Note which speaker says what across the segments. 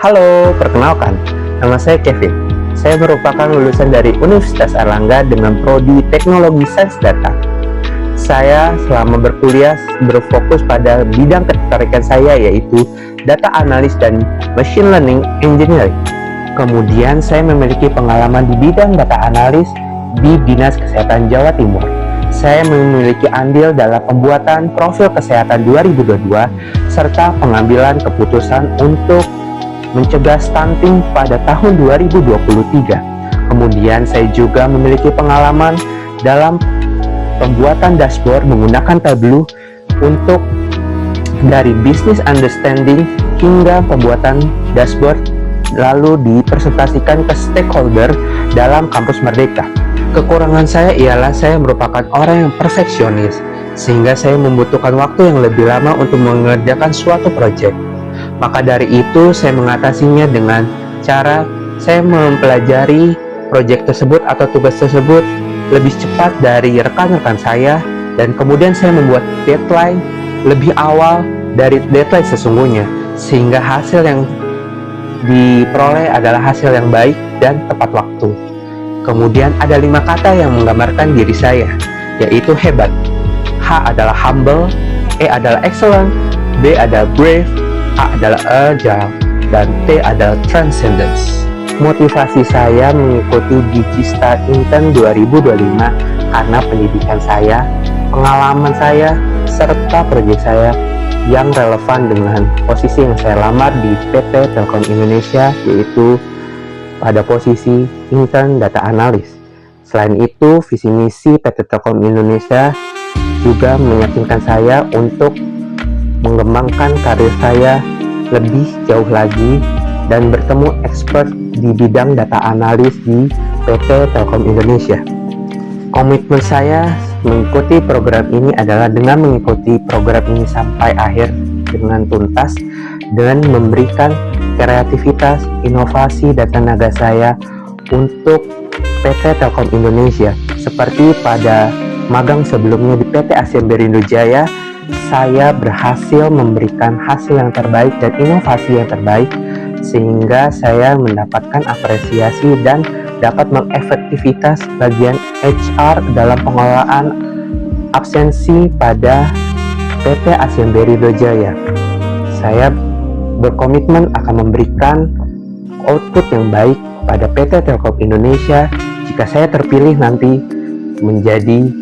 Speaker 1: Halo, perkenalkan, nama saya Kevin. Saya merupakan lulusan dari Universitas Airlangga dengan prodi Teknologi Sains Data. Saya selama berkuliah berfokus pada bidang ketertarikan saya, yaitu Data Analis dan Machine Learning Engineering. Kemudian saya memiliki pengalaman di bidang Data Analis di Dinas Kesehatan Jawa Timur. Saya memiliki andil dalam pembuatan profil kesehatan 2022 serta pengambilan keputusan untuk mencegah stunting pada tahun 2023. Kemudian saya juga memiliki pengalaman dalam pembuatan dashboard menggunakan Tableau untuk dari business understanding hingga pembuatan dashboard lalu dipresentasikan ke stakeholder dalam kampus Merdeka. Kekurangan saya ialah saya merupakan orang yang perfeksionis, sehingga saya membutuhkan waktu yang lebih lama untuk mengerjakan suatu proyek. Maka dari itu saya mengatasinya dengan cara saya mempelajari proyek tersebut atau tugas tersebut lebih cepat dari rekan-rekan saya, dan kemudian saya membuat deadline lebih awal dari deadline sesungguhnya, sehingga hasil yang diperoleh adalah hasil yang baik dan tepat waktu. Kemudian ada 5 kata yang menggambarkan diri saya, yaitu hebat. H adalah humble, E adalah excellent, B adalah brave, A adalah agile, dan T adalah transcendence. Motivasi saya mengikuti Digista Intern 2025 karena pendidikan saya, pengalaman saya, serta proyek saya yang relevan dengan posisi yang saya lamar di PT Telkom Indonesia, yaitu pada posisi intern data analis. Selain itu, visi misi PT Telkom Indonesia juga meyakinkan saya untuk mengembangkan karir saya lebih jauh lagi dan bertemu expert di bidang data analis di PT Telkom Indonesia. Komitmen saya mengikuti program ini adalah dengan mengikuti program ini sampai akhir dengan tuntas dan memberikan kreativitas, inovasi, dan tenaga saya untuk PT Telkom Indonesia. Seperti pada magang sebelumnya di PT Asian Berindo Jaya, saya berhasil memberikan hasil yang terbaik dan inovasi yang terbaik, sehingga saya mendapatkan apresiasi dan dapat mengefektivitas bagian HR dalam pengelolaan absensi pada PT Asian Berindo Jaya. Saya berkomitmen akan memberikan output yang baik pada PT Telkom Indonesia jika saya terpilih nanti menjadi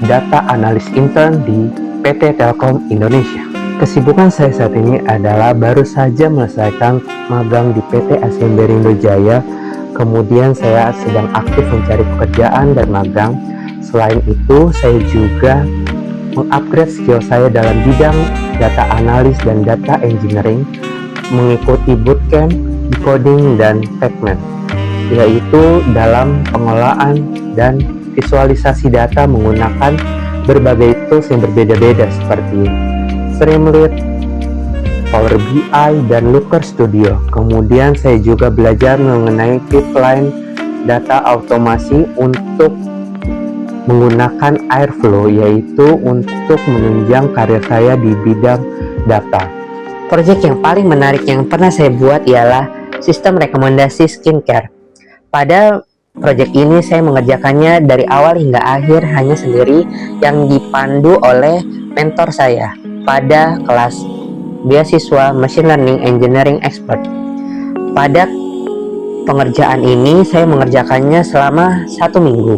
Speaker 1: data analis intern di PT Telkom Indonesia. Kesibukan saya saat ini adalah baru saja menyelesaikan magang di PT Asian Berindo Jaya, kemudian saya sedang aktif mencari pekerjaan dan magang. Selain itu, saya juga mengupgrade skill saya dalam bidang data analis dan data engineering, mengikuti bootcamp, decoding, dan pacman, yaitu dalam pengelolaan dan visualisasi data menggunakan berbagai tools yang berbeda-beda seperti Streamlit, Power BI, dan Looker Studio. Kemudian saya juga belajar mengenai pipeline data automasi untuk menggunakan Airflow, yaitu untuk menunjang karir saya di bidang data. Proyek yang paling menarik yang pernah saya buat ialah sistem rekomendasi skincare. Pada proyek ini saya mengerjakannya dari awal hingga akhir hanya sendiri, yang dipandu oleh mentor saya pada kelas beasiswa Machine Learning Engineering Expert. Pada pengerjaan ini saya mengerjakannya selama 1 minggu,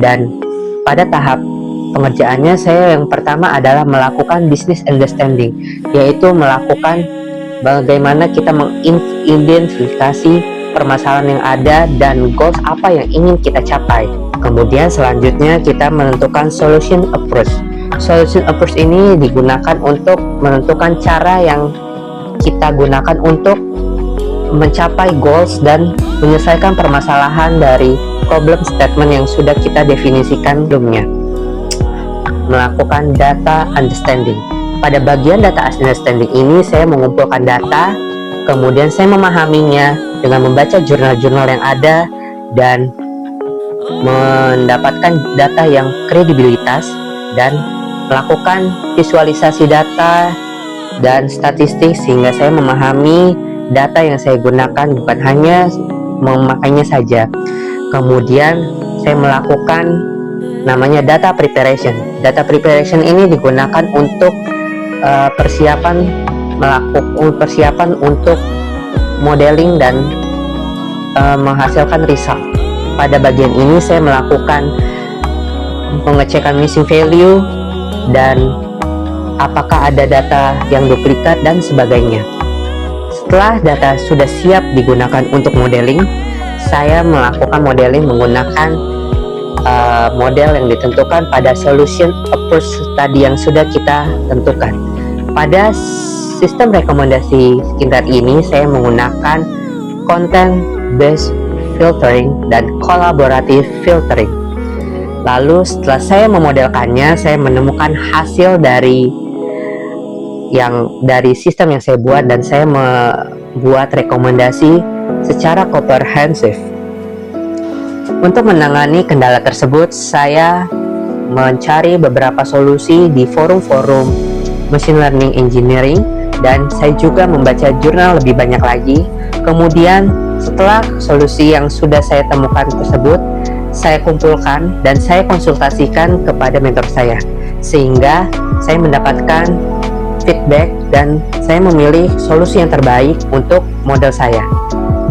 Speaker 1: dan pada tahap pengerjaannya saya yang pertama adalah melakukan business understanding, yaitu melakukan bagaimana kita mengidentifikasi permasalahan yang ada dan goals apa yang ingin kita capai. Kemudian selanjutnya kita menentukan solution approach. Solution approach ini digunakan untuk menentukan cara yang kita gunakan untuk mencapai goals dan menyelesaikan permasalahan dari problem statement yang sudah kita definisikan sebelumnya. Melakukan data understanding. Pada bagian data understanding ini saya mengumpulkan data, kemudian saya memahaminya dengan membaca jurnal-jurnal yang ada dan mendapatkan data yang kredibilitas dan melakukan visualisasi data dan statistik sehingga saya memahami data yang saya gunakan bukan hanya memakainya saja. Kemudian saya melakukan namanya data preparation. Data preparation ini digunakan untuk persiapan untuk modeling dan menghasilkan result. Pada bagian ini saya melakukan pengecekan missing value dan apakah ada data yang duplikat dan sebagainya. Setelah data sudah siap digunakan untuk modeling, saya melakukan modeling menggunakan model yang ditentukan pada solution approach tadi yang sudah kita tentukan. Pada sistem rekomendasi sekitar ini saya menggunakan content based filtering dan collaborative filtering. Lalu setelah saya memodelkannya, saya menemukan hasil dari sistem yang saya buat, dan saya membuat rekomendasi secara komprehensif. Untuk menangani kendala tersebut, saya mencari beberapa solusi di forum-forum machine learning engineering, dan saya juga membaca jurnal lebih banyak lagi. Kemudian setelah solusi yang sudah saya temukan tersebut, saya kumpulkan dan saya konsultasikan kepada mentor saya, sehingga saya mendapatkan feedback dan saya memilih solusi yang terbaik untuk model saya.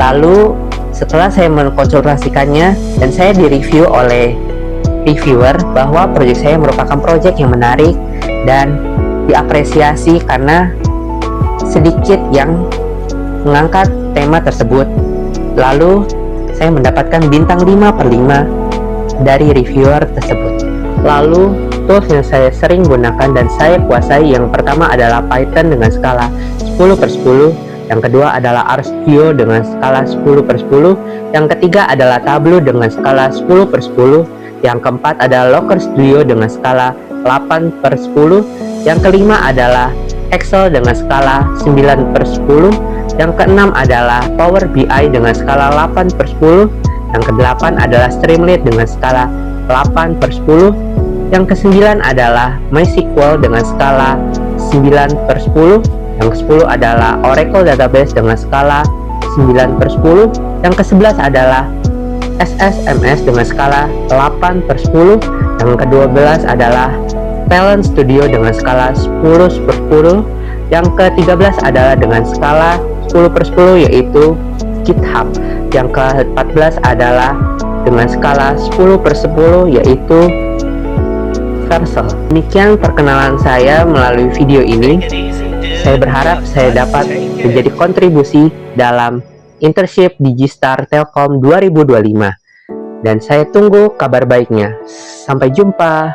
Speaker 1: Lalu setelah saya mengkonsultasikannya dan saya direview oleh reviewer bahwa proyek saya merupakan proyek yang menarik dan diapresiasi karena sedikit yang mengangkat tema tersebut. Lalu saya mendapatkan bintang 5/5 dari reviewer tersebut. Lalu tools yang saya sering gunakan dan saya kuasai, yang pertama adalah Python dengan skala 10/10, yang kedua adalah RStudio dengan skala 10/10, yang ketiga adalah Tableau dengan skala 10/10, yang keempat adalah Looker Studio dengan skala 8/10, yang kelima adalah Excel dengan skala 9/10, yang keenam adalah Power BI dengan skala 8/10, yang kedelapan adalah Streamlit dengan skala 8/10, yang kesembilan adalah MySQL dengan skala 9/10, yang ke-10 adalah Oracle Database dengan skala 9/10, yang ke-11 adalah SSMS dengan skala 8/10, yang ke-12 adalah Talent Studio dengan skala 10/10, yang ke-13 adalah dengan skala 10/10 yaitu GitHub, yang ke-14 adalah dengan skala 10/10 yaitu Vercel. Demikian perkenalan saya melalui video ini. Saya berharap saya dapat menjadi kontribusi dalam internship Digistar Telkom 2025, dan saya tunggu kabar baiknya. Sampai jumpa.